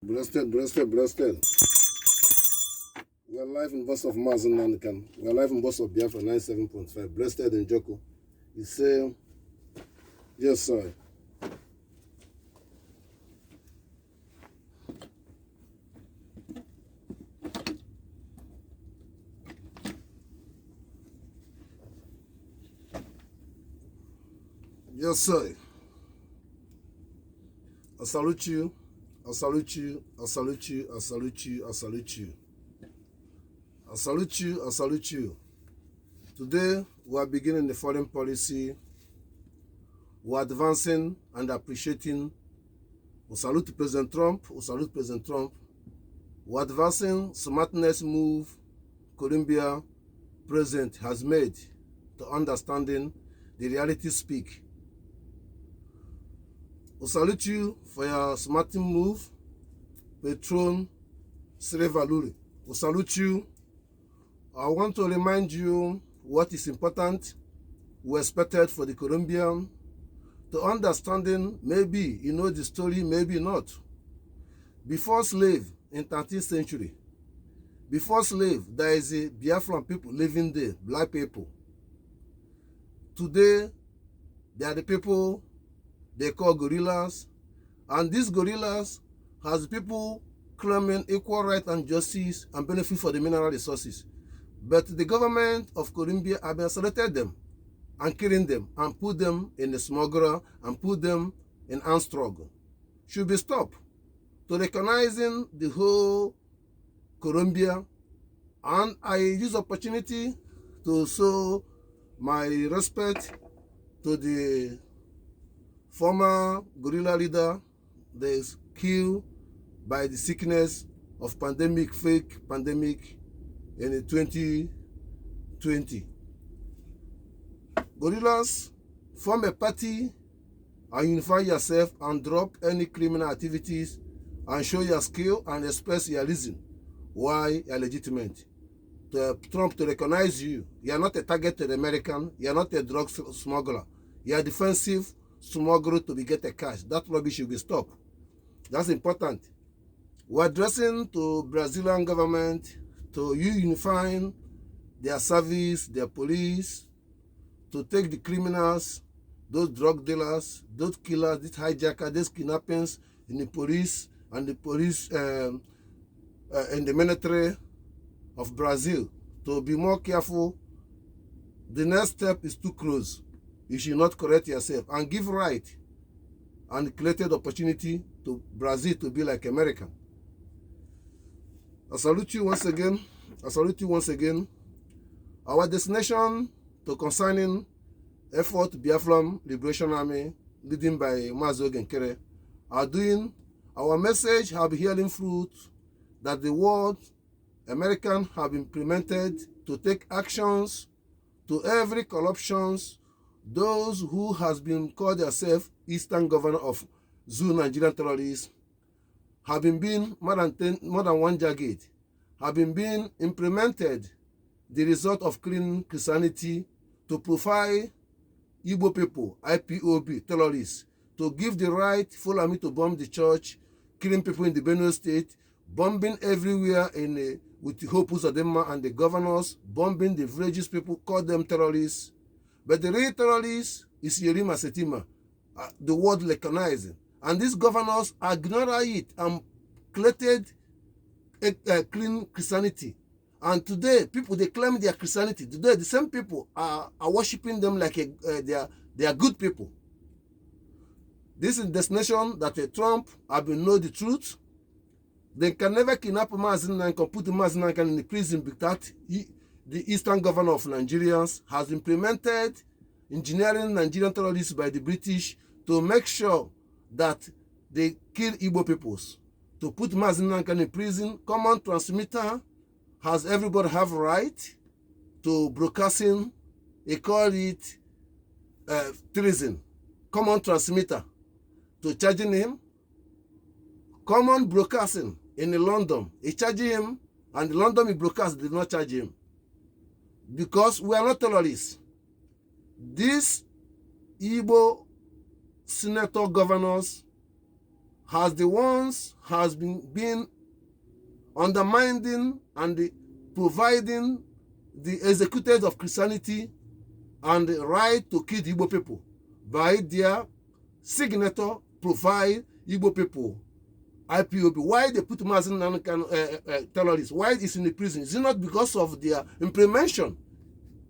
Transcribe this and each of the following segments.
Blessed. We're live in Boss of Mars and Nankan. We're live in Boss of Biafra 97.5. Blessed and Joko. You say, yes, sir. Yes, sir. I salute you. I salute you. I salute you. I salute you. I salute you. I salute you. I salute you. Today, we are beginning the foreign policy. We are advancing and appreciating. We salute President Trump. We salute President Trump. We are advancing smartness move Colombia president has made to understanding the reality speak. We salute you for your smart move, Patron Srevaluri. We salute you. I want to remind you what is important, we expected for the Colombian to understanding, maybe you know the story, maybe not. Before slave in 13th century, before slave, there is a Biafran people living there, black people. Today, they are the people they call gorillas, and these gorillas has people claiming equal right and justice and benefit for the mineral resources. But the government of Colombia have isolated them and killing them and put them in the smuggler and put them in armed struggle. Should be stopped to recognizing the whole Colombia, and I use opportunity to show my respect to the former guerrilla leader that is killed by the sickness of pandemic, fake pandemic in 2020. Guerrillas, form a party and unify yourself and drop any criminal activities and show your skill and express your reason why you are legitimate. To Trump to recognize you. You are not a targeted American. You are not a drug smuggler. You are defensive smuggler to be get a cash. That rubbish should be stopped. That's important. We're addressing to Brazilian government to unifying their service, their police, to take the criminals, those drug dealers, those killers, these hijackers, these kidnappings in the police and the police in the military of Brazil to be more careful. The next step is too close. You should not correct yourself and give right and created opportunity to Brazil to be like America. I salute you once again. I salute you once again. Our destination to concerning effort Biafran Liberation Army leading by Mazo Genkere are doing. Our message have hearing fruit that the world American have implemented to take actions to every corruptions. Those who has been called themselves Eastern Governor of Zoo Nigerian terrorists have been more than 1 decade, have been being implemented the result of clean Christianity to profile Igbo people, IPOB, terrorists, to give the right follow me to bomb the church, killing people in the Benue State, bombing everywhere in with the Hope Uzodinma and the governors, bombing the villages, people call them terrorists. But the real terrorist is Yerima Setima, the world recognizing. And these governors ignore it and created a clean Christianity. And today, people, they claim their Christianity. Today, the same people are worshiping them like they are good people. This is the destination that Trump have been know the truth. They can never kidnap Mazen and put Mazen in the prison because the Eastern Governor of Nigerians has implemented engineering Nigerian terrorists by the British to make sure that they kill Igbo peoples. To put Mazen in prison, common transmitter has everybody have right to broadcasting. They call it treason. Common transmitter to charging him. Common broadcasting in London, he charged him, and the London he broadcast did not charge him. Because we are not terrorists. These Igbo senator governors has been undermining and providing the executors of Christianity and the right to kill the Igbo people by their signature provide Igbo people IPOB. Why they put Mazi Nnamdi terrorists? Why is in the prison? Is it not because of their implementation?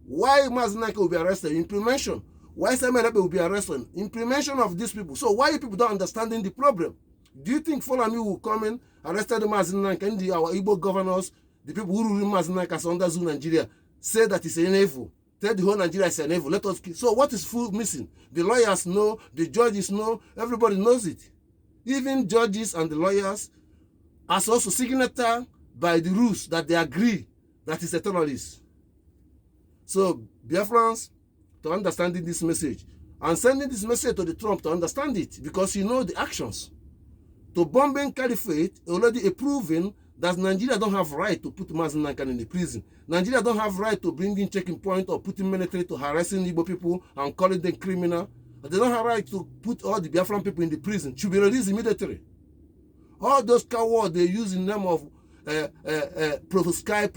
Why Mazi Nnamdi will be arrested? Implementation. Why Samuel Ebe will be arrested? Implementation of these people. So why people don't understanding the problem? Do you think Folami will come in, arrested Mazi Nnamdi, and our Igbo governors, the people who rule Mazi Nnamdi as under Zoo Nigeria, say that it's an evil? Tell the whole Nigeria is an evil. Let us kill. So what is full missing? The lawyers know, the judges know, everybody knows it. Even judges and the lawyers are also signatory by the rules that they agree that is a terrorist. So Biafrans, to understanding this message and sending this message to the Trump to understand it, because you know the actions. To bombing caliphate already proving that Nigeria don't have right to put Mazi Nnamdi in the prison. Nigeria don't have right to bring in checking point or putting military to harassing Igbo people and calling them criminal. They don't have right to put all the Biafran people in the prison. Should be released immediately. All those cowards they use in the name of proscribe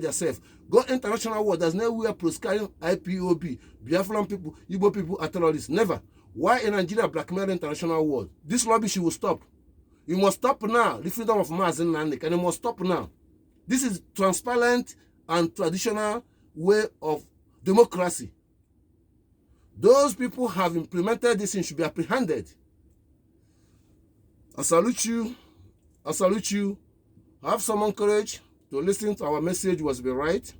themselves. Go international war. There's nowhere proscribing IPOB. Biafran people, Igbo people are terrorists. Never. Why in Nigeria blackmail international war? This lobby will stop. You must stop now. The freedom of Mazi Nnamdi, and you must stop now. This is transparent and traditional way of democracy. Those people have implemented this and should be apprehended. I salute you. I salute you. Have some courage to listen to our message was be right.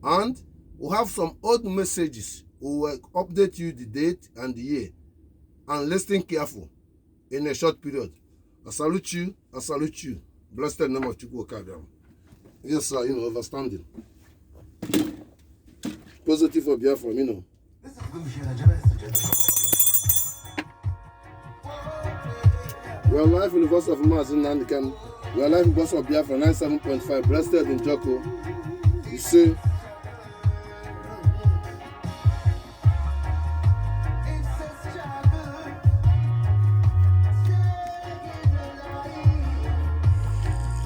And we'll have some old messages. We will update you the date and the year. And listen careful in a short period. I salute you. I salute you. Blessed name of Chukwu Okabiam. Yes, sir, understanding. Positive for Biafra, We are live in the voice of Mazi Nnamdi. We are live in the voice of Biafra 97.5. Blessed in Joko. You see.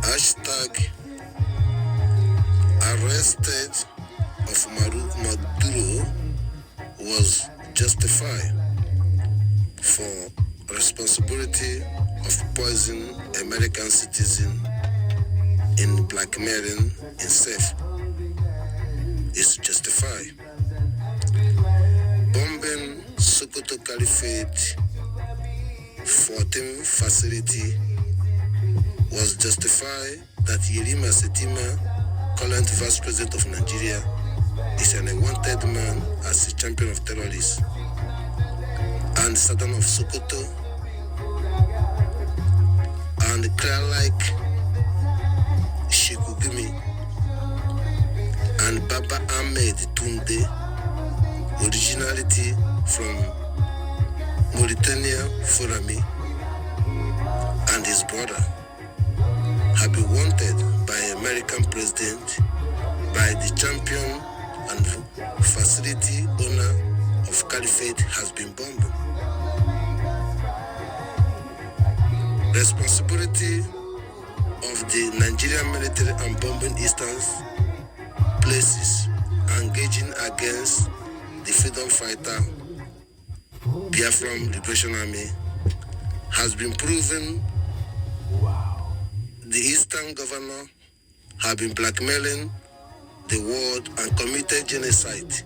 Hashtag arrested of Maduro was justified for responsibility of poisoning American citizen in blackmailing himself is justified. Bombing Sokoto Caliphate 14 facility was justified that Yerima Setima, current Vice President of Nigeria, is an unwanted man as a champion of terrorists. And Sultan of Sokoto and Kralike Shekugumi and Baba Ahmed Tunde, originality from Mauritania, Forami, and his brother have been wanted by American president by the champion and facility owner of Caliphate has been bombed. Responsibility of the Nigerian military and bombing instance places engaging against the freedom fighter Biafran Liberation Army has been proven. The Eastern governor have been blackmailing the world and committed genocide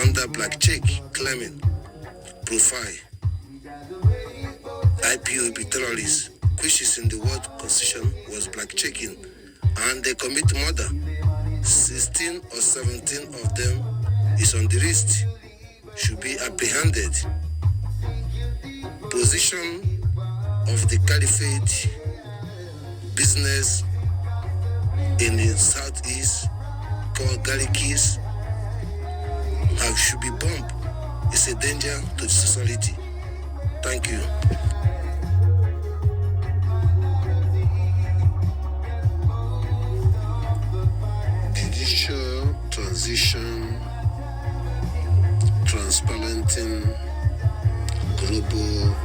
under black check claiming profile IPOB terrorists, which is in the world constitution was black checking, and they commit murder. 16 or 17 of them is on the list, should be apprehended. Position of the caliphate business in the southeast called Galikis should be bombed. It's a danger to the society. Thank you. Judicial transition, transparenting global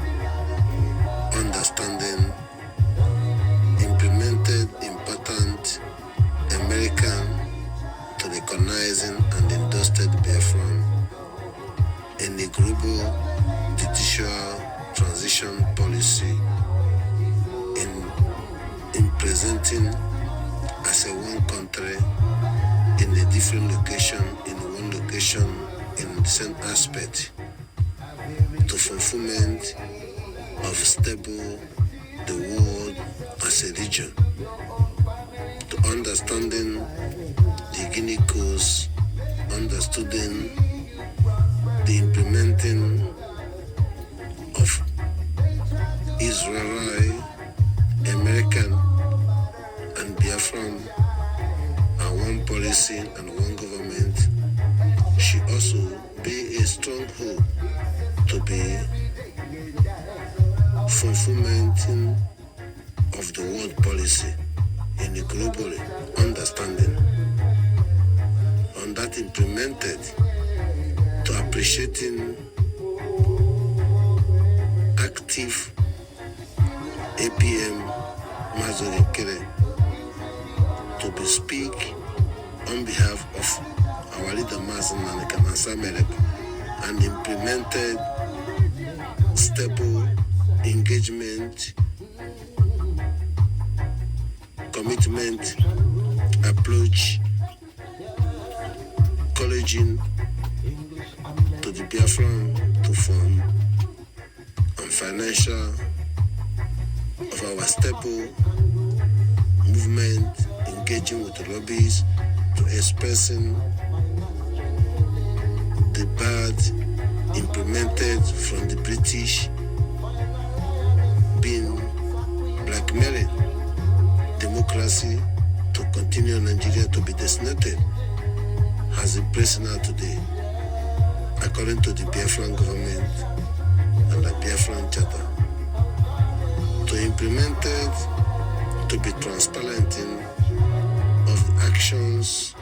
3 in a different location, in one location, in the same aspect, to fulfillment of stable the world as a region, to understanding the Guinea Coast, understanding the implementing of Israeli, American, and Biafran and one policy and one government should also be a stronghold to be fulfillment of the world policy in a global understanding, and that implemented to appreciating active APM Mazore Kere to be speak on behalf of our leader Mazin and Kanasa Melek and implemented stable engagement, commitment, approach, collagen to the Biafran to form and financial of our stable movement, engaging with the lobbies to expressing the bad implemented from the British being blackmailing democracy to continue Nigeria to be designated as a prisoner today, according to the Biafran government and the Biafran charter, to implement it, to be transparent in of the actions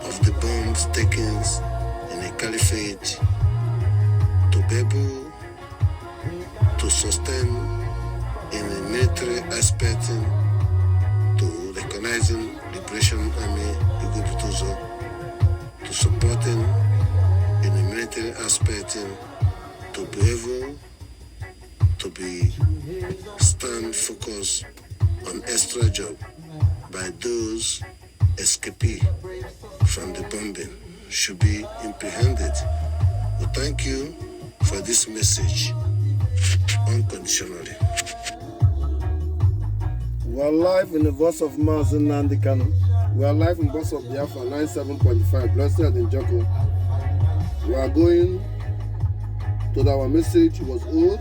of the bombs taken in a caliphate, to be able to sustain in a military aspect to recognizing Liberation Army Igbo to supporting in a military aspect to be able to be stand focused on extra job by those escapee from the bombing should be apprehended. We thank you for this message unconditionally. We are live in the voice of Mazen Nandikano. We are live in voice of Biafra 97.5, Blessed and Joko. We are going to our message was old.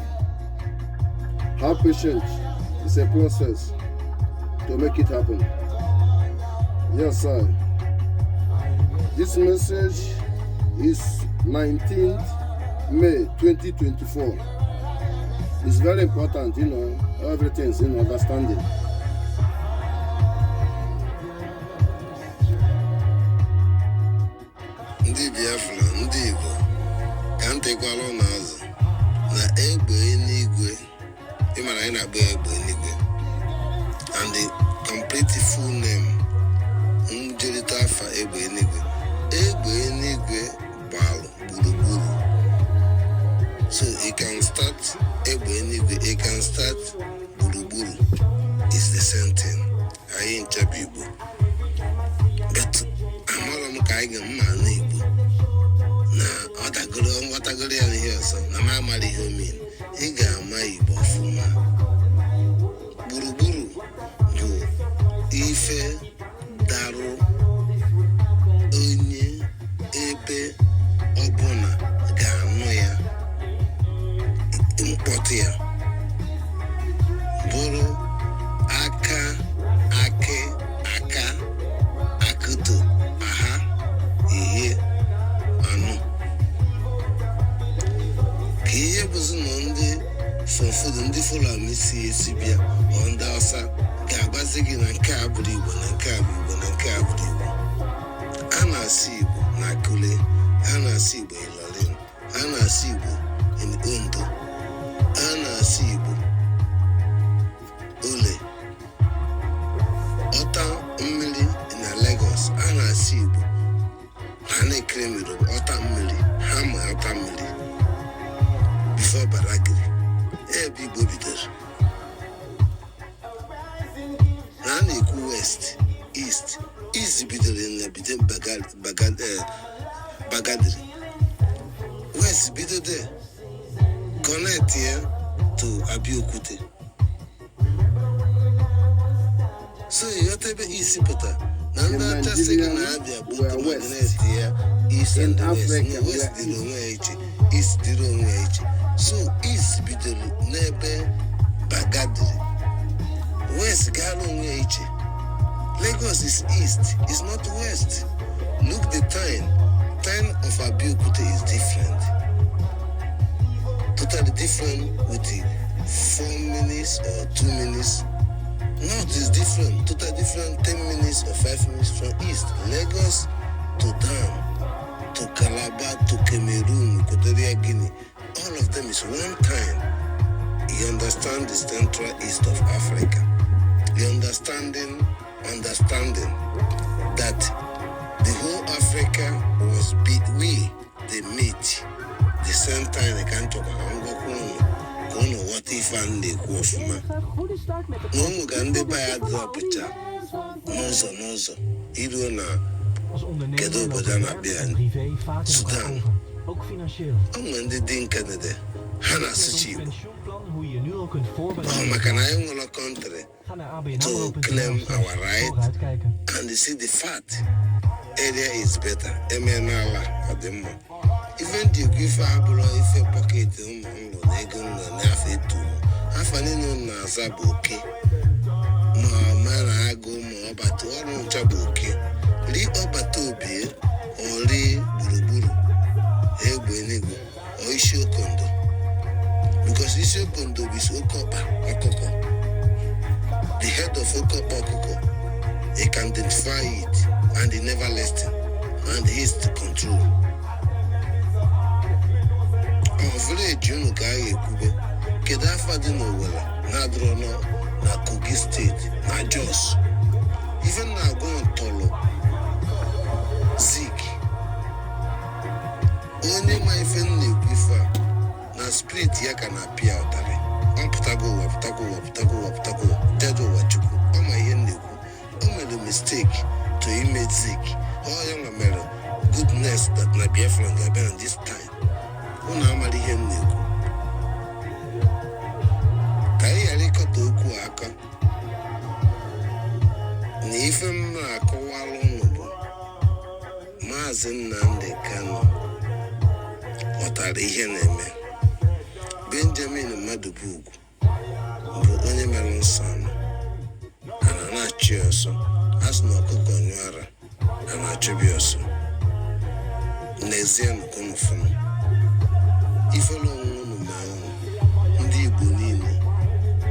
Have patience. It's a process to make it happen. Yes, sir. This message is 19th May 2024. It's very important, everything's in understanding. Ndị Biafra, ndị Igbo, ka m tekwala ụnụ azụ na egbe eluigwe, ịmara anyị na-agba egbe eluigwe, and the complete full name, njerịta afa egbe eluigwe. Egbe eluigwe gbalụ gburugburu. So it can start egbe eluigwe, it can start gburugburu. It's the same thing. Anyị nchabi Igbo. But amara m ka anyị ga-mma n'Igbo na ọtagoro ya n'ihe ọsọ na m amara ihe omen. Ị ga-ama Igbo ọfụma. Gburugburu bụ ife darụ onye ebe ọbụla ga-anụ ya mkpọtụ ya bụrụ aka akị aka akụto aha ihe anụ ka ihe bụzi na ndị fọfụdụ ndị Fulani si esi bịa ọ ndị Hausa ga-agbazi gị na nke a bụrụ Igbo na nke a bụ Igbo na nke a bụrụ Igbo. A na-asị Igbo na Akure, a na-asị Igbo Ilorin, a na-asị Igbo in Ondo, a na-asị Igbo Ole, ọta mmiri na Lagos, a na-asị Igbo ha na-ekere mmiri ọta mmiri, ha ma ọta mmiri before Baragiri. Ebe Igbo bidoro na a na-ekwu West, East, Bagadri. West bido there. Connect here to Abiokute. So you have to be easy, but Nanda just na Abia book magnet here, East and West. West the wrong way, East the wrong way. So East bido nebe Bagadri. West galong way. Lagos is East, it's not West. Look the time. Time of Abiokute is different. Totally different with the 4 minutes or 2 minutes. North is different. Totally different 10 minutes or 5 minutes from East. Lagos to Dam, to Calabar, to Cameroon, Equatorial Guinea. All of them is one time. You understand the Central East of Africa. You understanding that the whole Africa was we, they meet. The same time they can't talk about what if and they go from no Gande by a drop Nozo. Idona Kedo Bodana Bian Sudan. I'm the Din Canada. Hana Suchi. Makanayam country to claim our right and see the fact area is better. Emenala at the moment. Even the give if a pocket no Nazabuke. Ma go more but all Chabuke. Li Obatobi or Li Buruburu. Ebuenigo or Isho Kondo. Because Isho Kondo is Okopa Okoko. The head of Okopa Okoko. He can identify it and he never listen. And he's to control. Village you guy Kube. Kedafa di no wala. Nadrono na Kogi State. Na Jos. Even now going Tolo. Zik. Only my friend Nikifa. Na spirit yaka na pia otare. Amputago. Dedo wachuku. Oma yenneku. Oma the mistake to image Zik. Oh young American. Goodness that na Biafra and this time. Una amali henneku. Kai alikoto oku aka. Ni ife mma akọwalụ n'ụbụ. Maazị Nnamdi Kanu ghọtara ihe na-eme. Benjamin Madubu bụ onye mere nsọ anọ. Ana na-achị ọsọ. Asị na ọkụkọ nyụara. A na-achụbi ọsọ. N'ezie n'ụkọnụfụnụ. Ifelo n'ụmụ ndị Igbo niile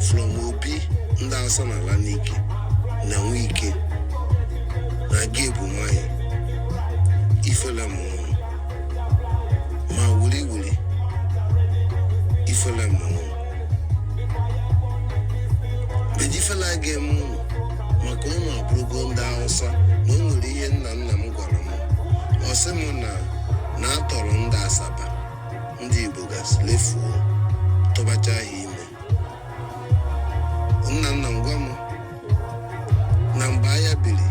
from Obi ndị Hausa na Lanike na Nwike na Gebu Mai ifela mụ ma wuli ifela mụ beji fela ge mụ maka ụmụ abụrụgo ndị Hausa na o nwere ihe nna m gwara m ọ sị m na atọrọ ndị Asaba ndị Igbo gasị lefuo tụbacha ha ime nna m gwa m na mgbe agha biri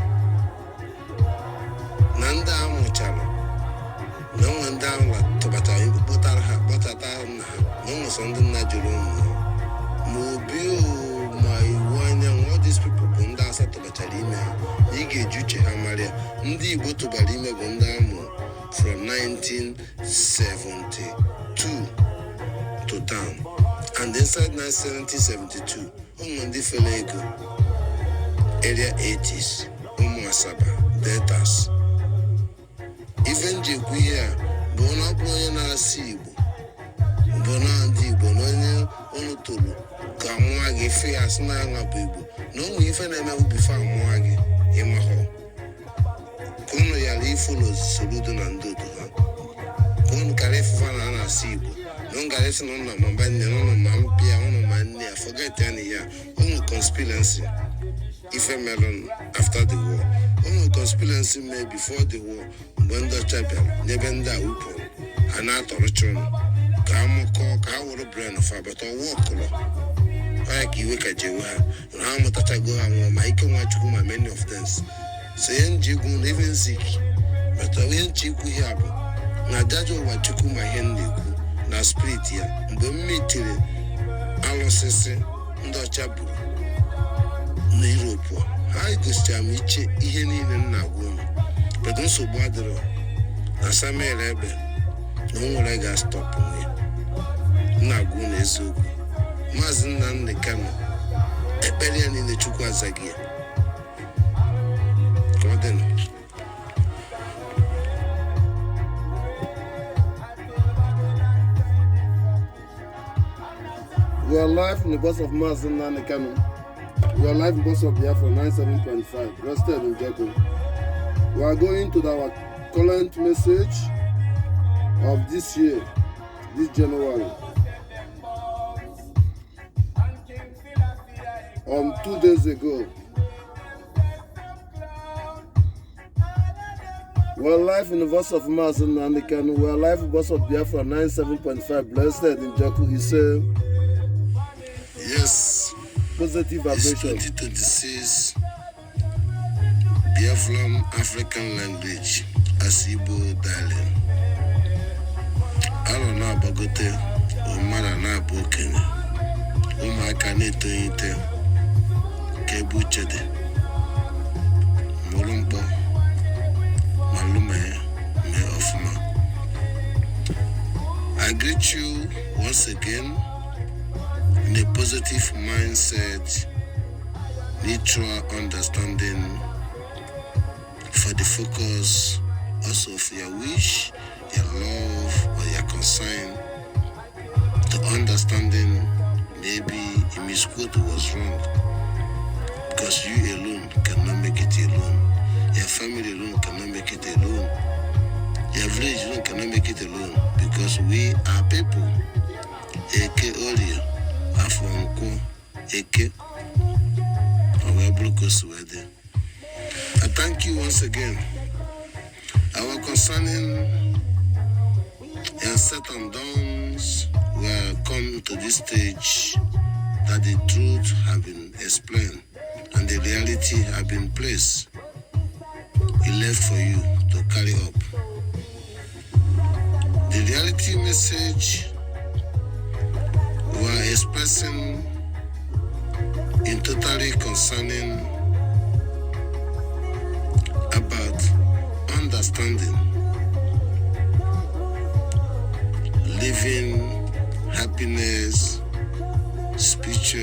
na ndị a mụchara na nwe ndị ahụ tụbatara ibu kpọtara ha kpọtata nna ha na ụmụ sọ ndị nna jụrụ ụmụ ma Obi ma Iwu Anyanwụ all these people bụ ndị Asa tụbachara ime ha ị ga-eji uche ha marịa ndị Igbo tụbara ime bụ ndị amụ from 1972 to down and inside 1972 ndị fele ego area 80s ụmụ Asaba Deltas even jekwu ihe a bụ na ọ bụ onye na-asị Igbo bụ na ndị Igbo na onye unu tolu ka mụọ gị fe ya asị na-aṅa bụ Igbo na ụmụ ife na-eme ubife amụọ gị ịmahọ ka unu yara ifolo soludo na ndị otu ha ka unu kara ifufa na a na-asị Igbo na unu gara isi na ụnụ ma mba nne na ụnụ ma mpịa ụnụ ma nne ya forget ya na ya ụmụ conspiracy ife melon after the war ụmụ conspiracy mee before the war mgbe ndị ọcha bịara n'ebe ndị a wụpụrụ ha na-atọrọcha ụnụ ka amụkọ ka ha wụrụ brain of abata ọwa ọkụlọ ọya ka iwe ka jewe ha na ha mụtachago ha nwụọ ma ike Nwachukwu ma many of them so ihe nji egwu na even Zik but ihe nchi ikwu ihe a bụ na jaji ụwa chukwu ma ihe na-ekwu na spirit ya mgbe m metiri alụsịsị ndị ọcha buru na Europe. Ha gosichara m iche ihe niile m na-agwa unu, bedo nsogbu adịrọ na Samuel ebe na o nwere ga-astọpụ ya. M na-agwa unu eziokwu, Maazị Nnamdi Kanu ekpere ya niile Chukwu azaghị ya. Ka ọ dịnụ. We are live in the bus of Maazị Nnamdi Kanu. We are live in the bus of Biafra 97.5, rested in Jago. We are going to our current message of this year, this January. 2 days ago, we are live in the bus of Maazị Nnamdi Kanu. We are live in the bus of Biafra 97.5, blessed in Jago. He said, yes, positive vibration. 2026 Biafran African language as Igbo dialect. Alo na abagote, umara na abokene, umaka na-etoite, kebu chede, mulumpo, malume, me ofuma. I greet you once again in a positive mindset, neutral understanding for the focus also of your wish, your love, or your concern. The understanding maybe a misquote was wrong because you alone cannot make it alone. Your family alone cannot make it alone. Your village alone cannot make it alone because we are people. Eke Olia. Afonko, Eke, I thank you once again. Our concerning and set and downs will come to this stage that the truth have been explained and the reality have been placed. It left for you to carry up. The reality message we are expressing in totally concerning about understanding, living happiness, spiritual,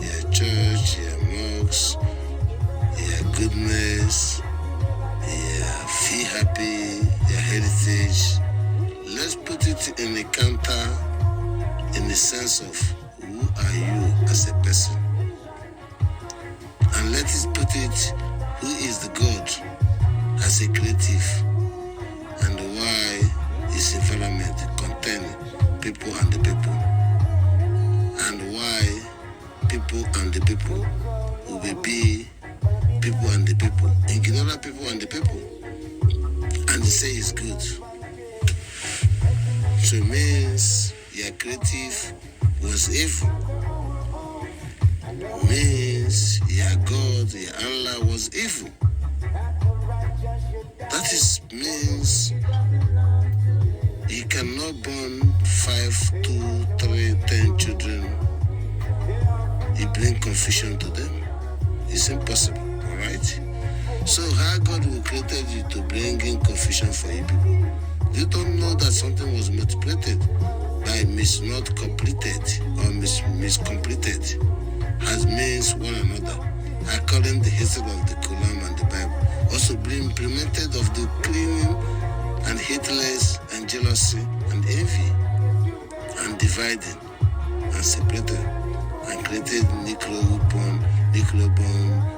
your church, your mosques, your goodness, your feel happy, your heritage. Let's put it in the counter in the sense of who are you as a person, and let us put it who is the God as a creative, and why his environment contain people and the people, and why people and the people will be people and the people, ignore people and the people, and they say it's good. So it means your creative was evil. Means your God, your Allah was evil. That is means you cannot born 5, 2, 3, 10 children. You bring confusion to them. It's impossible, alright? So how God will created you to bring in confusion for you people? You don't know that something was multiplied by not completed or miscompleted has means one another, according to the history of the Quran and the Bible. Also be implemented of the cleaning and hateless and jealousy and envy and dividing and separated and created nuclear bomb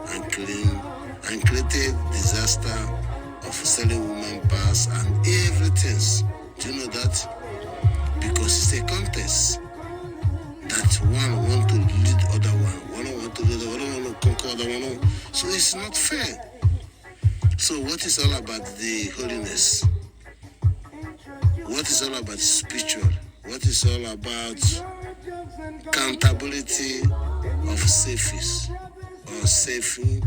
and clean and created disaster of selling woman pass and everything. Do you know that? Because it's a contest that one want to lead other one want to lead the other one to conquer other one. So it's not fair. So what is all about the holiness? What is all about spiritual? What is all about accountability of safes or safing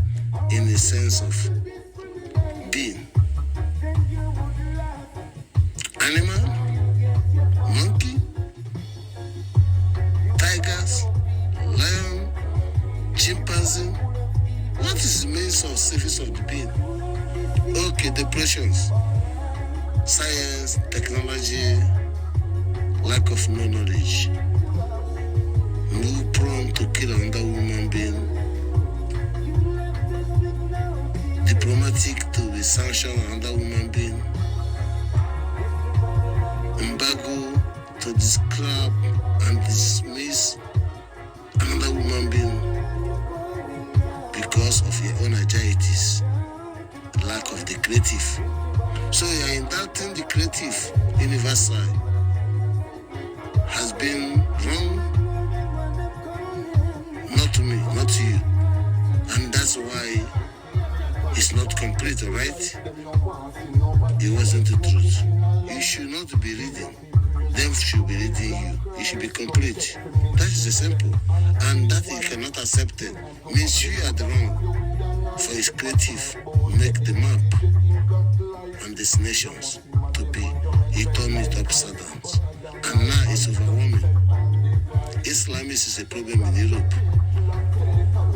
in the sense of being? animal, monkey, tigers, lion, chimpanzee. What is the main source, surface of the being? Okay, depressions, science, technology, lack of no knowledge, more prone to kill another human being, diplomatic to be sanctioned another human being, embargo to describe and dismiss another human being because of your own anxieties, lack of the creative. So you are indulting the creative universal has been wrong, not to me, not to you. And that's why it's not complete, all right? It wasn't the truth. You should not be reading. Them should be reading you. It should be complete. That is the simple. And that you cannot accept it means you are the wrong. For his creative, make the map and destinations to be. He turned it upside down. And now it's overwhelming. Islamist is a problem in Europe.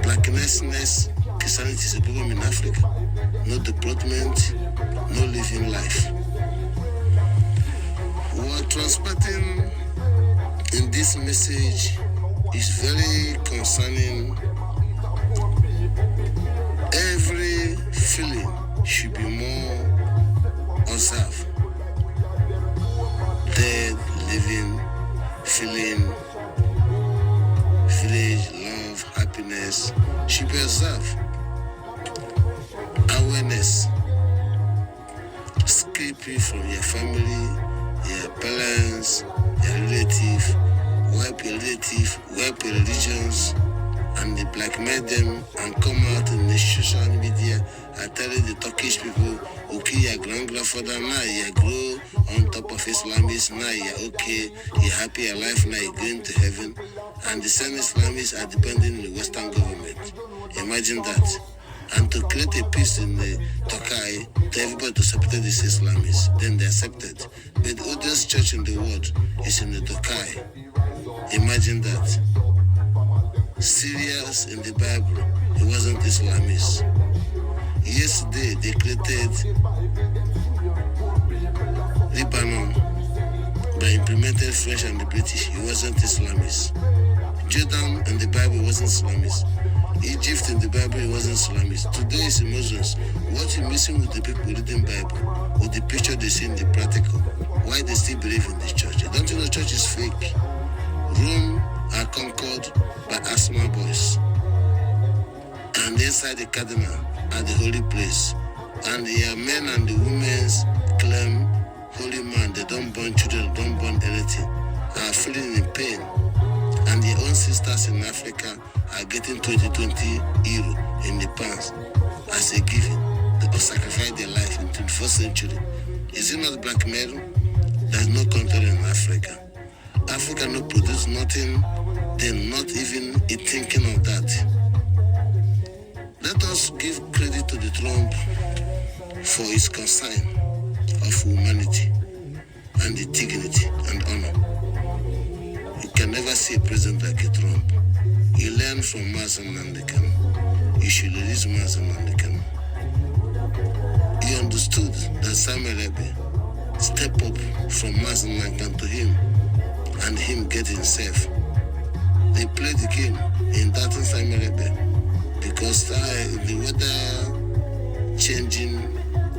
Blackness, Christianity is a problem in Africa. No development, no living life. What transporting in this message is very concerning. Every feeling should be more observed. Dead, living, feeling, village, love, happiness should be observed. Awareness. Escape you from your family, your parents, your relative, wipe your relative, wipe your religions, and they blackmail them and come out in the social media and tell the Turkish people, okay, your grandfather now you grow on top of Islamists, now you're okay, you're happy, your life now you're going to heaven, and the same Islamists are depending on the Western government. Imagine that. And to create a peace in the Turkey, to everybody to support these Islamists, then they accepted. But the oldest church in the world is in the Turkey. Imagine that. Syrians in the Bible, it wasn't Islamists. Yesterday they created Lebanon by implementing French and the British, it wasn't Islamists. Jordan in the Bible wasn't Islamists. Egypt in the Bible, it wasn't Islamist. Today it's Muslims. What is missing with the people reading Bible, with the picture they see in the practical? Why they still believe in the church? Don't you know church is fake? Rome are conquered by asthma boys. And inside the cardinal are the holy place. And the men and the women claim holy man, they don't burn children, they don't burn anything, are feeling in pain. And their own sisters in Africa are getting 20 euro in the pounds as a giving. They will sacrifice their life in the 21st century. Is it not blackmail? There's no country in Africa. Africa not produce nothing, they're not even thinking of that. Let us give credit to the Trump for his concern of humanity and the dignity and honor. You can never see a president like a Trump. You learn from Mazen Nandekan. You should release Mazen Nandekan. He understood that Samuel Ebe step up from Mazen Nandekan to him and him get himself. They played the game in that Samuel Ebe because the weather changing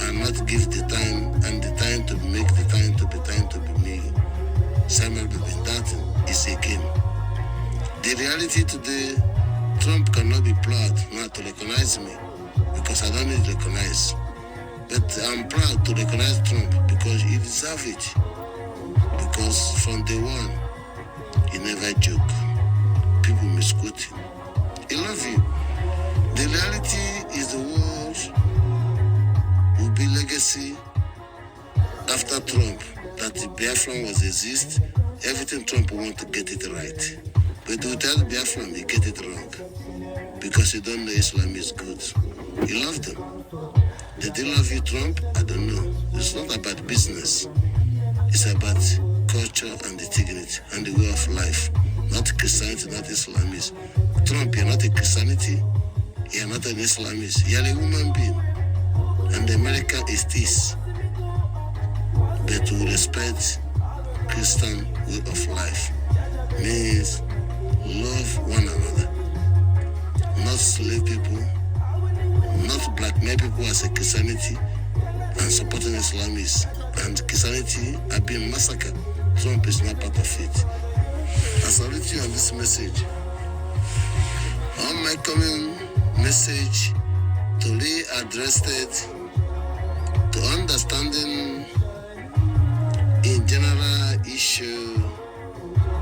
and not give the time and the time to make the time to be me. Samuel Ebe, that is a game. The reality today, Trump cannot be proud not to recognize me because I don't need to recognize. But I'm proud to recognize Trump because he deserves it. Because from day one, he never joke. People misquote him. He loves you. The reality is the world will be legacy after Trump, that the Biafra was exist. Everything Trump want to get it right. But without Biafra, he get it wrong. Because he don't know Islam is good. He loved them. Did they love you, Trump? I don't know. It's not about business. It's about culture and the dignity and the way of life. Not Christianity, not Islamist. Trump, you're not a Christianity, you're not an Islamist, you're a human being. And America is this. But to respect Christian way of life means love one another. Not slave people, not blackmail people as a Christianity and supporting Islamists. And Christianity are being massacred. Trump is not part of it. I salute you on this message. On my coming message to readdress it to understanding in general issue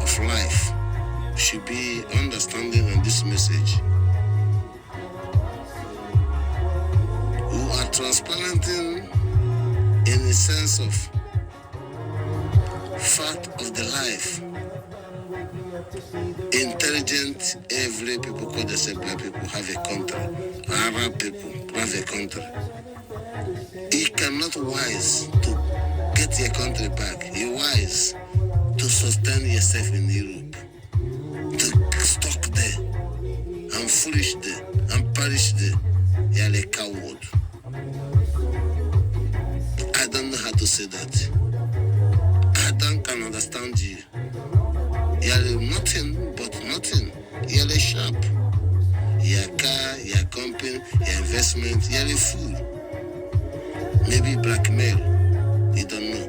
of life should be understanding on this message. We are transparenting in the sense of fact of the life. Intelligent, every people call themselves black people have a country. Arab people have a country. It cannot wise to get your country back. It wise to sustain yourself in Europe, to stuck there and foolish there and perish there. You are a coward. I don't know how to say that. I don't can understand you. You are nothing but nothing. You are a sharp. Your car, your company, your investment, you are a fool. Maybe blackmail. You don't know.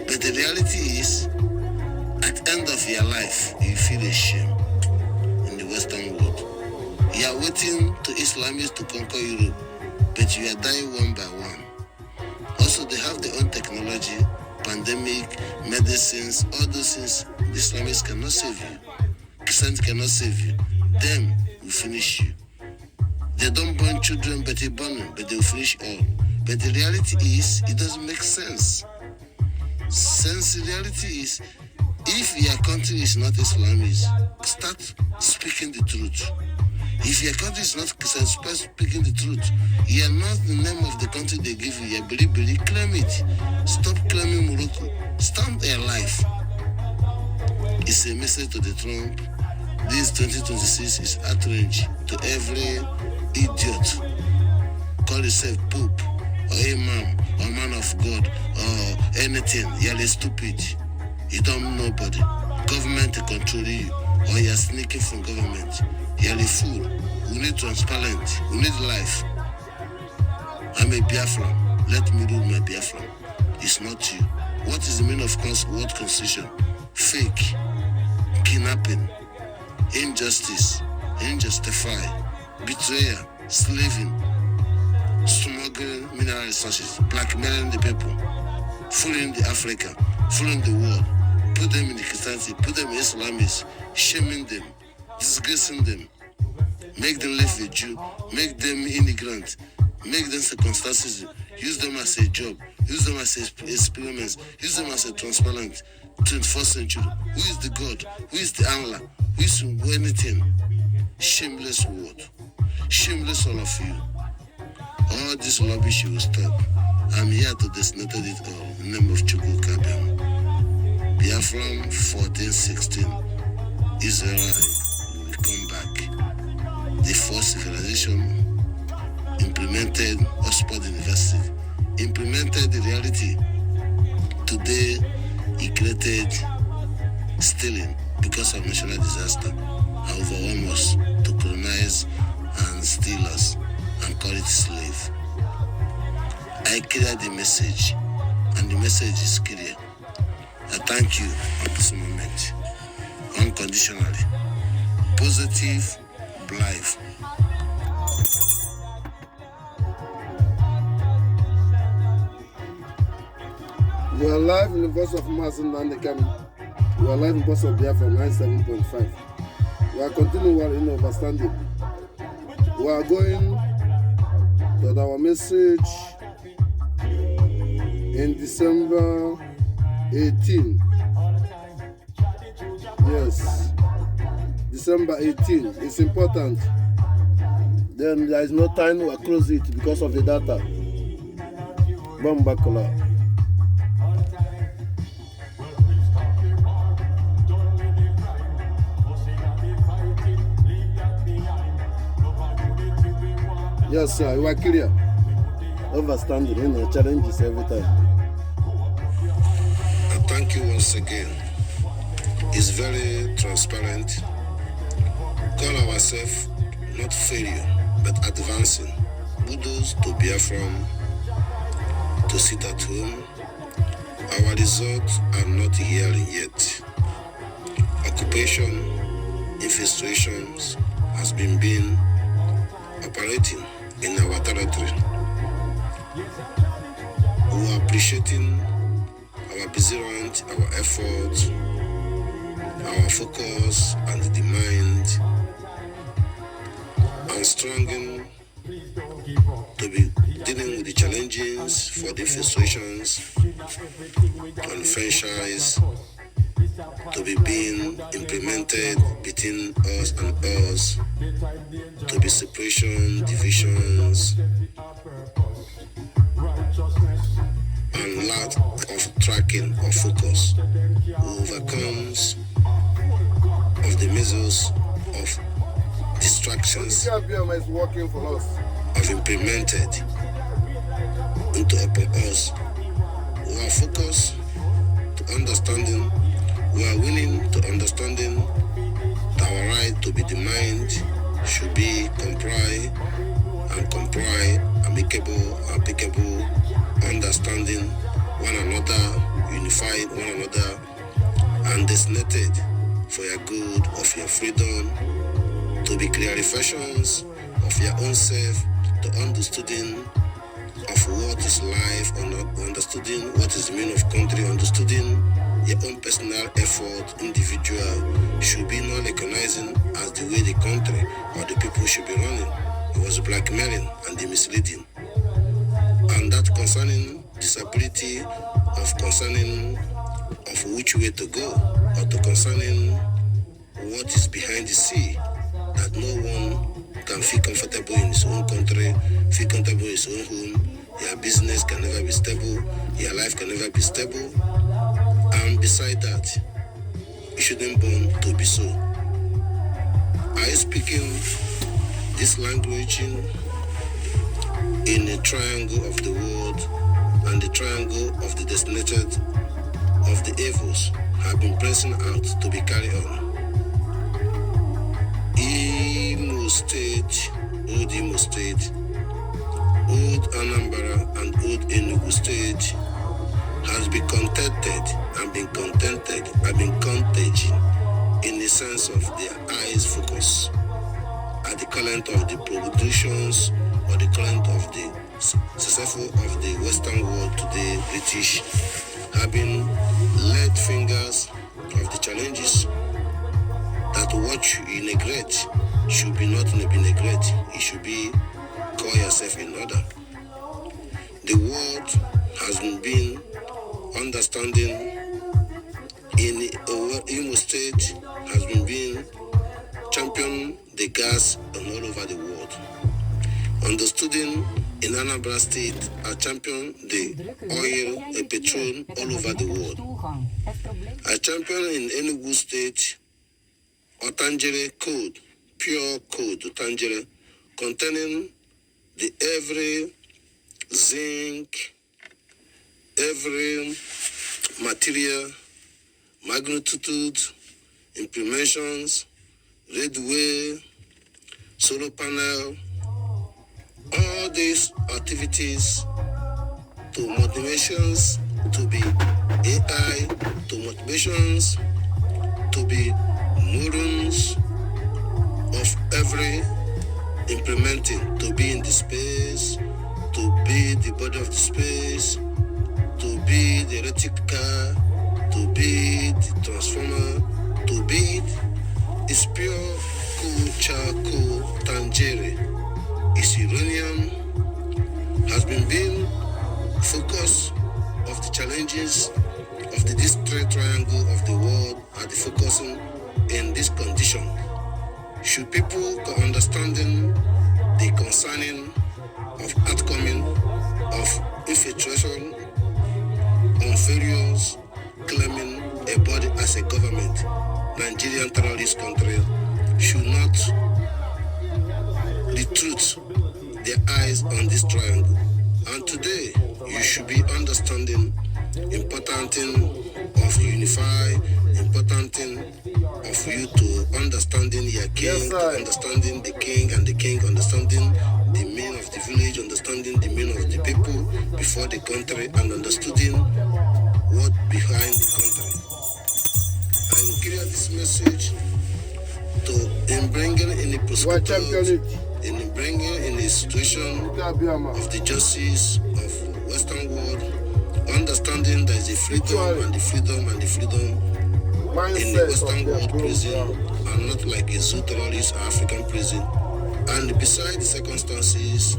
But the reality is, at the end of your life, you feel ashamed in the Western world. You are waiting to Islamists to conquer Europe, but you are dying one by one. Also, they have their own technology, pandemic, medicines, all those things. The Islamists cannot save you. Christians cannot save you. Them will finish you. They don't burn children, but they burn them, but they will finish all. But the reality is, it doesn't make sense. Since the reality is, if your country is not Islamist, start speaking the truth. If your country is not Christian, start speaking the truth. You are not the name of the country they give you. You are Bili, claim it. Stop claiming Morocco. Stand their life. It's a message to the Trump. This 2026 is outrage to every idiot. Call yourself Pope, or Imam, or man of God, or anything. You're stupid. You don't know nobody. Government to control you, or you're sneaking from government. You're a fool. We need transparent. We need life. I'm a Biafra. Let me rule my Biafra. It's not you. What is the meaning of what constitution? Fake, kidnapping, injustice, unjustified, betrayal, slaving, smuggling mineral resources, blackmailing the people, fooling the Africa, fooling the world, put them in the Christianity, put them in Islamists, shaming them, disgracing them, make them live a Jew, make them immigrant, make them circumstances, use them as a job, use them as experiments, use them as a transparent 21st century. Who is the God? Who is the Allah? Who is anything? Shameless word. Shameless all of you. All this rubbish you will stop. I'm here to designate it all in the name of Chukwu Kabem. Biafra 1416. Israel will come back. The first civilization implemented Oxford University, implemented the reality. Today, he created stealing because of national disaster and overwhelm us to colonize and steal us and call it slave. I clear the message, and the message is clear. I thank you at this moment, unconditionally. Positive, life. We are live in the voice of Mazen Nandekam. We are live in the voice of Biafra 97.5. We are continuing our in understanding. We are going to our message in December 18. Yes, December 18. It's important. Then there is no time to close it because of the data. Bombakola. Yes, sir. You are clear. Overstanding, challenges every time. And thank you once again. It's very transparent. Call ourselves not failure, but advancing. Kudos to Biafra to sit at home. Our results are not here yet. Occupation, infiltrations has been operating in our territory. We are appreciating our perseverance, our effort, our focus and the mind, and strongly to be dealing with the challenges for the frustrations and franchise to be being implemented between us and us, to be separation, divisions, and lack of tracking or focus overcomes of the measures of distractions is working for us. of implemented into upon us. We are focused to understanding, we are willing to understanding that our right to be defined should be comply, amicable, applicable, understanding one another, unified one another, and designated for your good, of your freedom, to be clarifications of your own self, to understanding of what is life, understanding what is the meaning of country, understanding your own personal effort, individual, should be not recognizing as the way the country or the people should be running. It was blackmailing and the misleading. And that concerning disability of concerning of which way to go, or to concerning what is behind the sea, that no one can feel comfortable in his own country, feel comfortable in his own home, your business can never be stable, your life can never be stable, and beside that, you shouldn't born to be so. Are you speaking this language in the triangle of the world, and the triangle of the designated of the evils have been pressing out to be carried on? Imo State, old Imo State, old Anambra and old Enugu State has been contented and been contented and been contagion in the sense of their eyes focus at the current of the productions or the current of the successful of the Western world today, British, having laid fingers of the challenges that what you neglect should be not be neglect. It should be call yourself in order. The world has been understanding in Imo State has been being champion the gas all over the world. Understanding in Anambra State are champion the oil and petrol all over the world. A champion in Enugu State Otangere code, pure code Otangere, containing the every zinc, every material, magnitude, implementations, redway, solar panel, all these activities to motivations to be AI, to motivations to be neurons of every implementing, to be in the space, to be the body of the space, to be the electric car, to be the transformer, to be is pure cool charcoal tangere. Is uranium has been being focus of the challenges of the district triangle of the world are the focusing in this condition. Should people understanding the concerning of outcoming of infiltration on various claiming a body as a government, Nigerian terrorist country, should not the truth, their eyes on this triangle. And today, you should be understanding important thing of unify, important thing of you to understanding your king, understanding the king, and the king understanding the men of the village, understanding the men of the people before the country, and understanding what behind the country. I will clear this message in bringing in the perspective, in bringing in the situation of the justice of Western world, understanding there is a freedom and the freedom and the freedom in the Western world prison are not like a zoo terrorist African prison. And besides the circumstances,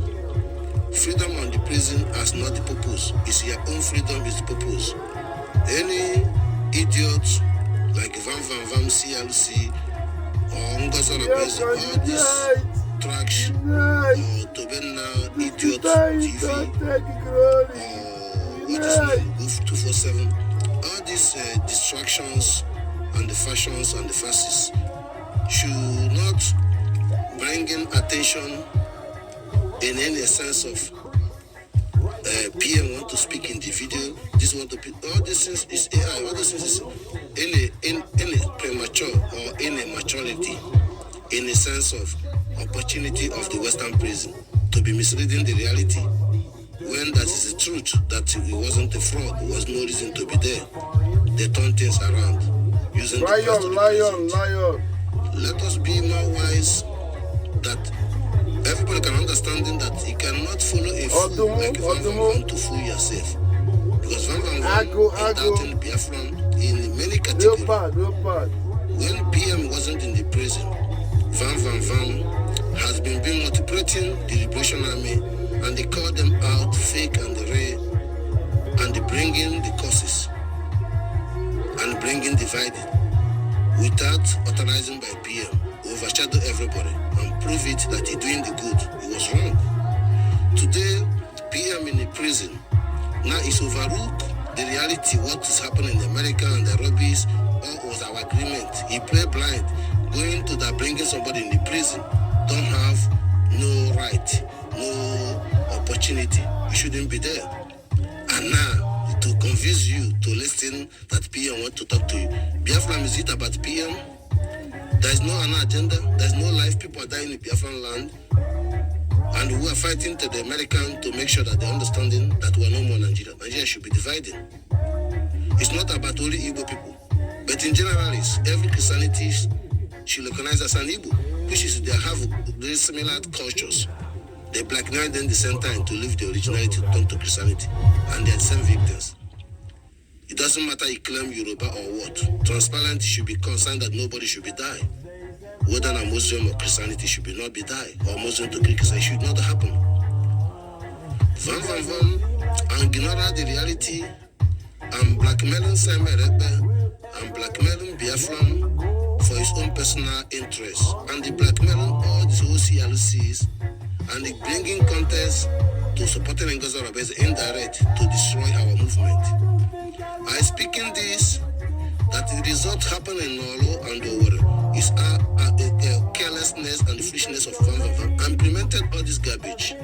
freedom on the prison has not the purpose. It's your own freedom is the purpose. Any idiot like Van CLC or Ngazana Prison, all this trash or Tobena idiot TV or what is name, Goof 247, all these distractions and the fashions and the fascists should not bring in attention in any sense of PM want to speak in the video, this want to be, all these things is AI, all these things is in a premature or in a maturity, in a sense of opportunity of the Western prison to be misleading the reality, when that is the truth, that it wasn't a fraud, there was no reason to be there. They turn things around using the past of the present. Let us be more wise that everybody can understand that you cannot follow a fool like Van Van to fool yourself. Because Van Van doubting Biafra in many categories. When PM wasn't in the prison, Van has been multiplicating the Liberation Army, and they call them out fake and the real, and they bring in the causes and bring in divided without authorizing by PM, overshadow everybody and prove it that he's doing the good. It was wrong. Today, PM in the prison now is overlook the reality, what is happening in America and the rubbish, or was our agreement. He played blind, going to that bringing somebody in the prison, don't have no right, no opportunity. You shouldn't be there. And now, to convince you to listen that PM want to talk to you. Biafra is it about PM? There is no agenda. There is no life. People are dying in Biafran land. And we are fighting to the American to make sure that they're understanding that we are no more Nigeria. Nigeria should be divided. It's not about only Igbo people. But in general, every Christianity should recognize as an Igbo, which is they have very similar cultures. They blackmail them the same time to leave the originality to turn to Christianity. And they are the same victims. It doesn't matter you claim Yoruba or what. Transparent should be concerned that nobody should be die. Whether a Muslim or Christianity should be not be die, or Muslim to Christianity should not happen. Van and ignore the reality and blackmailing Simon Rebbe and blackmailing Biafran for his own personal interests, and the blackmailing all these OCLCs and the bringing contest to supporting Ngazara as indirect to destroy our movement. I speak in this that the result happened in Nolo and Owerri is a carelessness and the foolishness of Van and implemented all this garbage.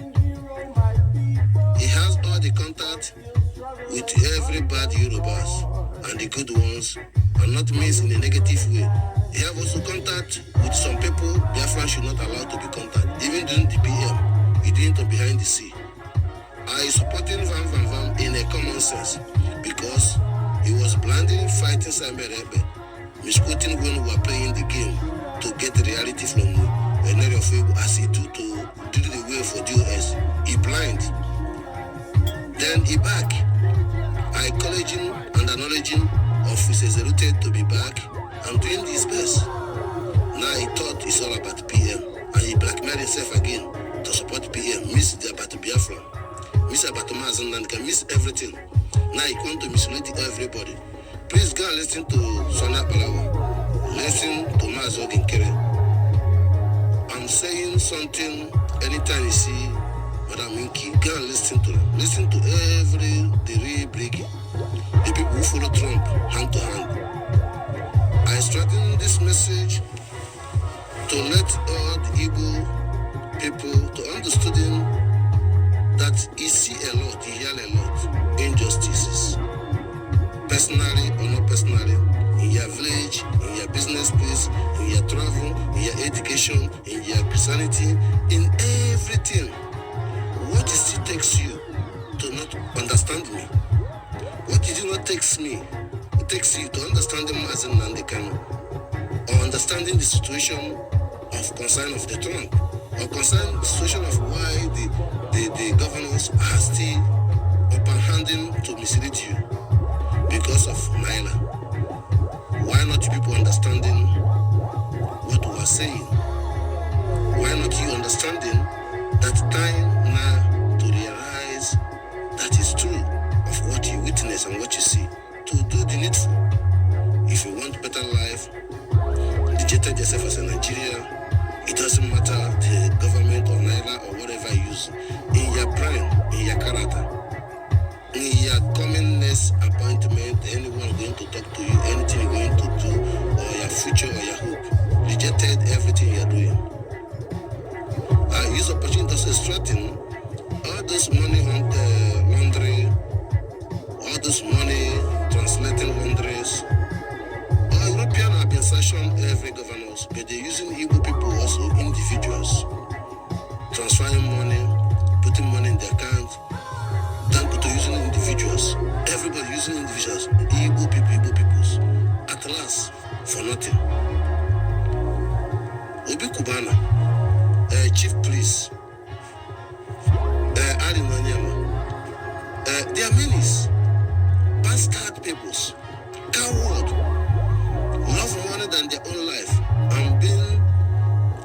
He has all the contact with every bad Yorubas and the good ones, and not means in a negative way. He have also contact with some people Biafran should not allow to be contact. Even during the PM, he did it behind the sea. I supporting Van in a common sense because he was blindly fighting Simon Rebbe, misquoting when we were playing the game to get the reality from an area of Igbo as he do the way for DOS. He blind. Then he back. I encouraging and acknowledging officers rooted to be back and doing his best. Now he thought it's all about PM and he blackmailed himself again to support PM, miss the about Biafra, miss about Mazan and can miss everything. Now he want to mislead everybody. Please go and listen to Sona Balawa. Listen to Mazogin Kere. I'm saying something anytime you see Madam Minky, go and listen to them. Listen to the real breaking. The people who follow Trump hand to hand. I strengthen this message to let all the Igbo people to understand that you see a lot, you hear a lot, injustices, personally or not personally, in your village, in your business place, in your travel, in your education, in your Christianity, in everything. What it still takes you to not understand me? What did it not takes me? It takes you to understand the Mazen and the Kano, or understanding the situation of concern of the trunk, or concern the situation of why the governors are still upon-handing to mislead you because of Naila. Why not you people understanding what we are saying? Why not you understanding that time now to realize that it's true of what you witness and what you see, to do the needful. If you want better life, digitize yourself as a Nigerian. It doesn't matter the government or Naira or whatever you use. In your brain, in your character, in your commonness appointment, anyone going to talk to you, anything you're going to do, or your future or your hope, rejected everything you're doing. I use opportunity to straighten all this money on the laundry, all this money translating laundries. All European have been sanctioned every governors, but they're using Igbo people also, individuals, transferring money, putting money in their account. Thank you to using individuals. Everybody using individuals. Igbo peoples. At last, for nothing. Obi Kubana, Chief Police, Ali Nanyama. There are many bastard peoples, coward, love money than their own life, and being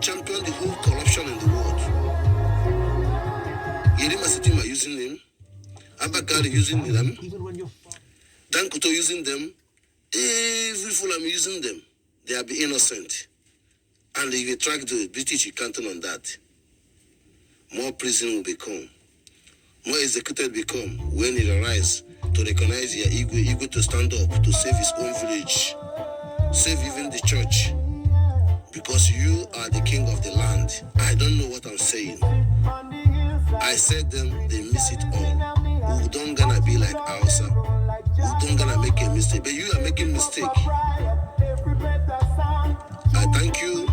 champion the whole corruption in the world. Yerima Sitima using them, Abakari using them, Dankuto using them, every Fulham using them. They are be innocent. And if you track the British, you can't on that. More prison will become. More executed become when it arises to recognize your ego to stand up, to save his own village, save even the church. Because you are the king of the land. I don't know what I'm saying. I said them, they miss it all. We don't gonna be like Hausa. We don't gonna make a mistake. But you are making mistake. I thank you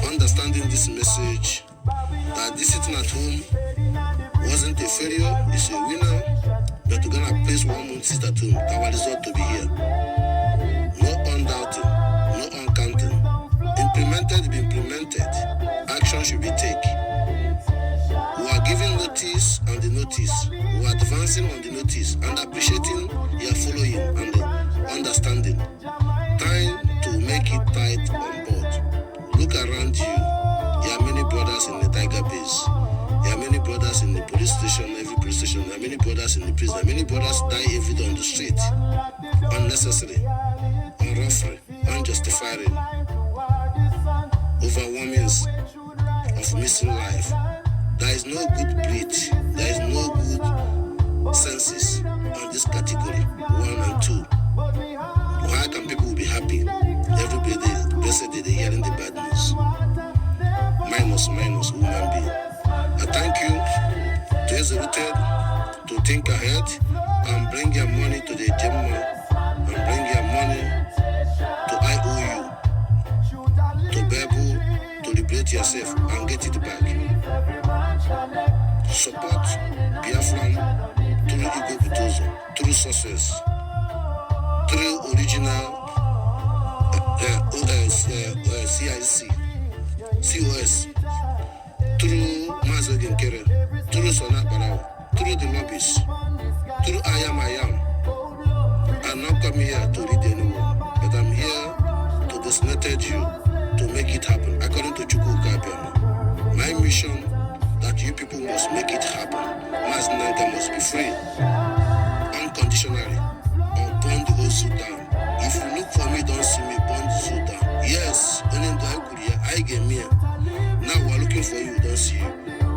understanding this message, that this sitting at home wasn't a failure, it's a winner. But we're gonna place 1 month sit at home. Our result to be here. No undoubting, no uncounting. Implemented, be implemented. Action should be taken. We are giving notice on the notice. We are advancing on the notice and appreciating your following and the understanding. Time to make it tight on board. Look around you. There are many brothers in the tiger base. There are many brothers in the police station, every police station. There are many brothers in the prison. There are many brothers die every day on the street. Unnecessary, unruffled, unjustified. Overwhelmings of missing life. There is no good breed. There is no good senses on this category, 1 and 2. Why can people be happy every day, blessed day, they hearing the bad news? Minus, human being. I thank you to executed, to think ahead, and bring your money to the Gemma, and bring your money to IOU, to Bible, to liberate yourself and get it back. Support Biafra through Igbo Butozo, through sources, through original CIC, COS, through Mazogen Kere, through Sona Parawa, through the lobbies, through I am. I'm not coming here to read anymore, but I'm here to designate you to make it happen. According to Chukwuka Abiyama, my mission that you people must make it happen. Mazinanga must be free, unconditionally, or burn the whole Sudan. If you look for me, don't see me, burn the Sudan. Yes, I get me. Now we're looking for you, don't see you.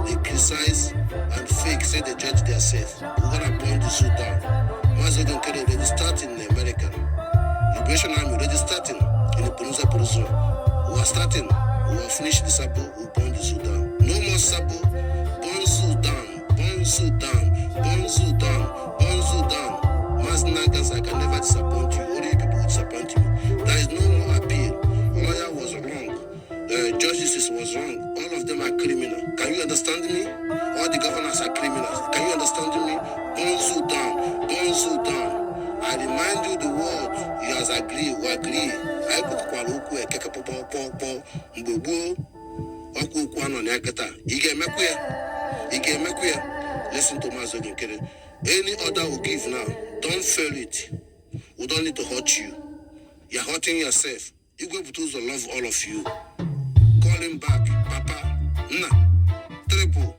They criticize and fake, say they judge themselves. We're gonna burn the Sudan. Mazinanga already starting in America. Liberation Army already starting in the Perusa. We are starting. We will finish the Sabo. We will burn the Sudan. No more Sabo. Burn Sudan. Burn Bonzo down, bonzo down, bonzo down. Mass naggers, I can never disappoint you. Only people will disappoint you. There is no more appeal. Lawyer was wrong. Justices was wrong. All of them are criminal. Can you understand me? All the governors are criminals. Can you understand me? Bonzo down, bonzo down. I remind you the word he has agreed, we agree. I book Kwaluku, a kekapopo, Mbobo, Oku Kwano Nakata. Ige Mekuya. Listen to Mazogan Kere. Any order will give now. Don't fail it. We don't need to hurt you. You're hurting yourself. Igbo Butus will love all of you. Call him back, Papa. Triple.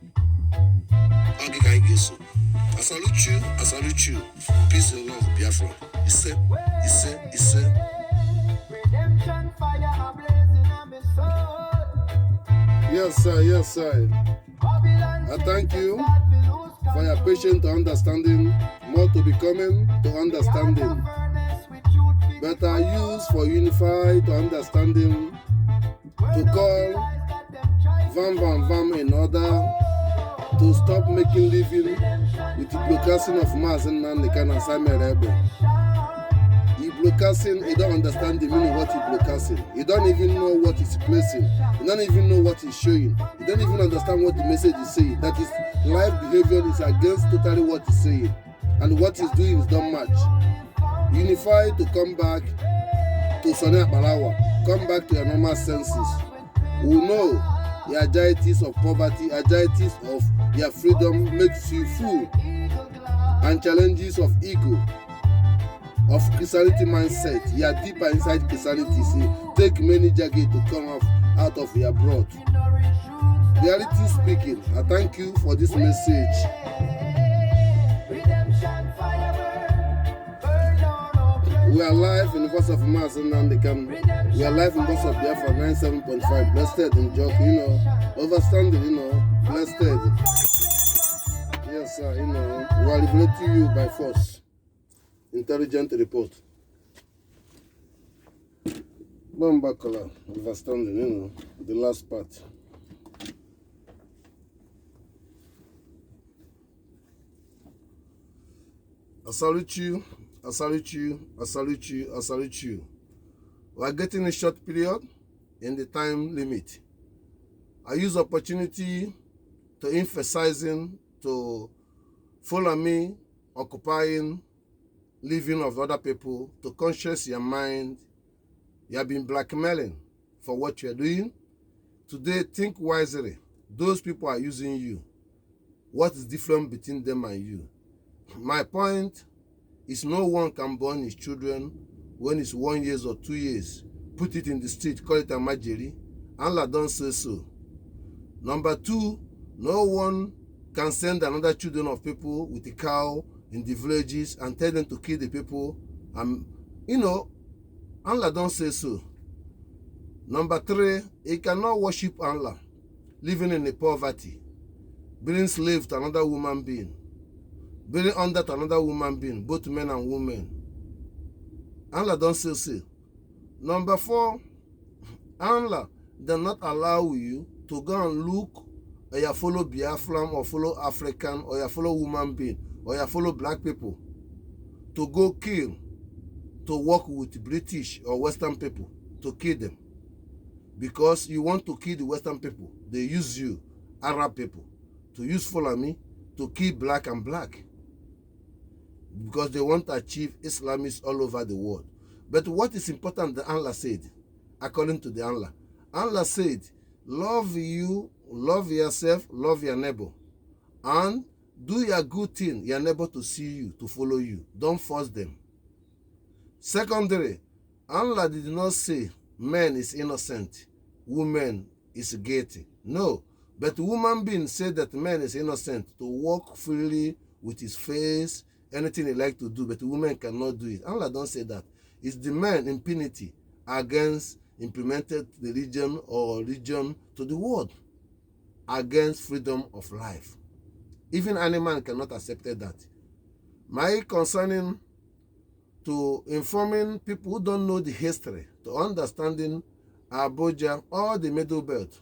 I salute you. Peace and love, Biafra. Ise. Redemption fire ablazing on my soul. Yes, sir. I thank you for your patience to understanding, more to becoming to understanding. Better use for unify to understanding, to call vam in order to stop making living with the broadcasting of mass and Nandekan and Samuel Rebbe. He broadcasting, he don't understand the meaning of what he broadcasting. He don't even know what he's placing. He don't even know what he's showing. He don't even understand what the message is saying. That his life behavior is against totally what he's saying. And what he's doing is don't match. Unify to come back to Sonia Balawa. Come back to your normal senses. We know the agilities of poverty, agilities of your freedom makes you fool. And challenges of ego, of Christianity mindset. You are deeper inside Christianity. See, take many jagged to come out of your blood. Reality speaking, I thank you for this message. We are live in the voice of Mass and Nandekan. We are live in the voice of Biafra 97.5. Blessed in joke, overstanding, blessed. Yes, sir, we are liberating you by force. Intelligent report. Bambakala, overstanding, the last part. I salute you. We are getting a short period in the time limit. I use opportunity to emphasizing to follow me, occupying, living of other people, to conscious your mind. You have been blackmailing for what you are doing. Today, think wisely. Those people are using you. What is different between them and you? My point is no one can born his children when it's 1 year or 2 years. Put it in the street, call it a majeri. Allah don't say so. Number two, no one can send another children of people with a cow in the villages and tell them to kill the people. Allah don't say so. Number three, he cannot worship Allah, living in the poverty, being slave to another human being, being under to another human being, both men and women. Allah don't say so. Number four, Allah does not allow you to go and look or you follow Biafran or follow African or you follow human being or you follow black people to go kill, to work with British or Western people to kill them. Because you want to kill the Western people, they use you, Arab people, to use follow me to kill black and black. Because they want to achieve Islamists all over the world. But what is important that Allah said, according to the Allah? Allah said, love you, love yourself, love your neighbor. And do your good thing, your neighbor to see you, to follow you. Don't force them. Secondly, Allah did not say man is innocent, woman is guilty. No. But human being said that man is innocent to walk freely with his face, anything he like to do, but women cannot do it. Allah don't say that. It's the man impunity against implemented religion or religion to the world, against freedom of life. Even animal cannot accept that. My concerning to informing people who don't know the history, to understanding Abuja, all the Middle Belt,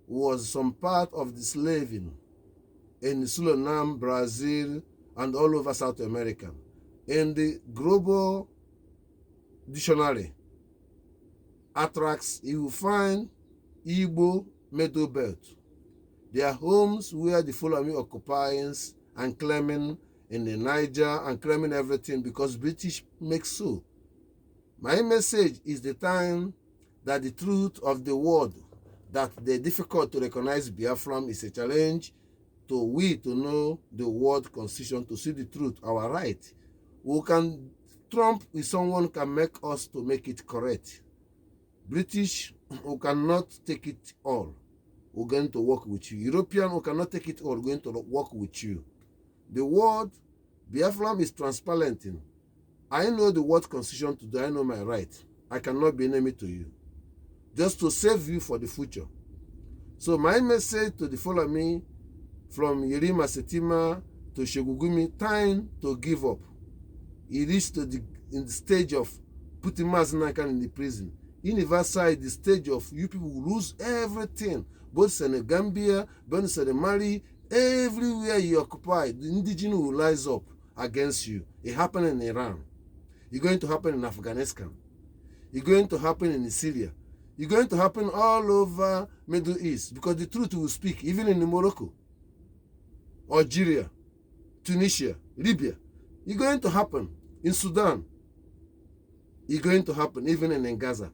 was some part of the slaving in Suriname, Brazil, and all over South America. In the global dictionary, attracts, you will find Igbo Middle Belt. Their homes where the Fulani occupies and claiming in the Niger and claiming everything because British make so. My message is the time that the truth of the world, that they're difficult to recognize Biafra is a challenge to we to know the world constitution, to see the truth, our right. We can trump with someone can make us to make it correct. British, who cannot take it all, we're going to work with you. European, who cannot take it all, going to work with you. The word Biafra is transparent. I know the word constitution today, I know my right. I cannot be enemy to you. Just to save you for the future. So my message to the follow me from Yerima Setima to Shegugumi, time to give up. He reached to in the stage of putting Maznakan in the prison. Universal, the stage of you people will lose everything. Both Senegambia, both Senemali, everywhere you occupy, the indigenous will rise up against you. It happened in Iran. It's going to happen in Afghanistan. It's going to happen in Syria. It's going to happen all over Middle East because the truth will speak, even in Morocco, Algeria, Tunisia, Libya. It's going to happen in Sudan. It's going to happen even in Gaza.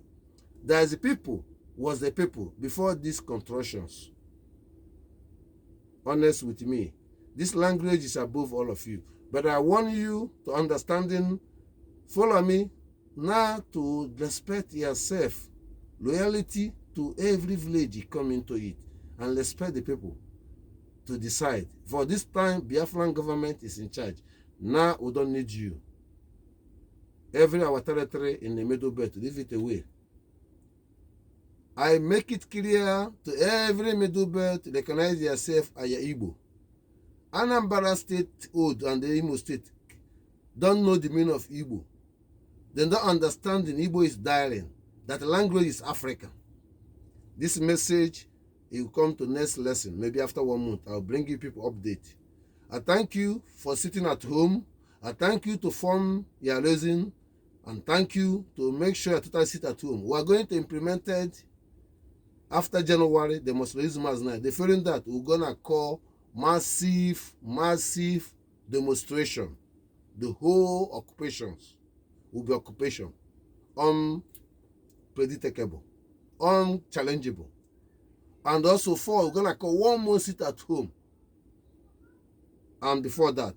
There is a people, was the people before these contortions. Honest with me, this language is above all of you. But I want you to understanding, follow me, now to respect yourself, loyalty to every village you come into it, and respect the people to decide. For this time, Biafran government is in charge. Now we don't need you. Every our territory in the Middle Belt, leave it away. I make it clear to every Middle Belt, recognize yourself as your Igbo. Anambra State Old and the Imo State don't know the meaning of Igbo. They don't understand the Igbo is dying. That language is African. This message will come to next lesson. Maybe after 1 month, I'll bring you people update. I thank you for sitting at home. I thank you to form your reason. And thank you to make sure you totally sit at home. We are going to implement it after January, the demonstration as now. The feeling that we're going to call massive demonstration. The whole occupations will be occupation. Unpredictable, unchallengeable. And also we're going to call 1 more sit at home. And before that,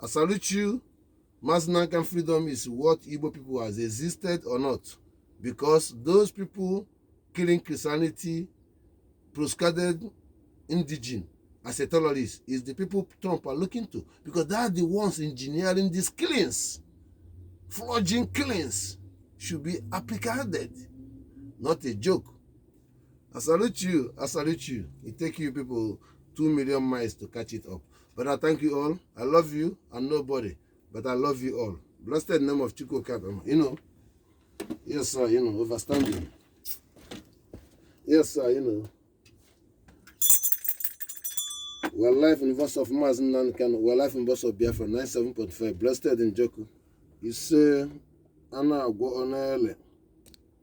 I salute you. Mass-Nankan freedom is what Igbo people has existed or not. Because those people killing Christianity, proscribed indigenous as a terrorist is the people Trump are looking to. Because they are the ones engineering these killings. Flogging killings should be apprehended. Not a joke. I salute you. I salute you. It takes you people 2 million miles to catch it up. But I thank you all. I love you and nobody. But I love you all. Blessed name of Chukwu Kapama. You know. Yes, sir, you know, overstanding. Yes, sir, you know. We're live in verse of Mazinankan. We're live in verse of Biafra 97.5. Blessed in Joku. You say, Anna go on early.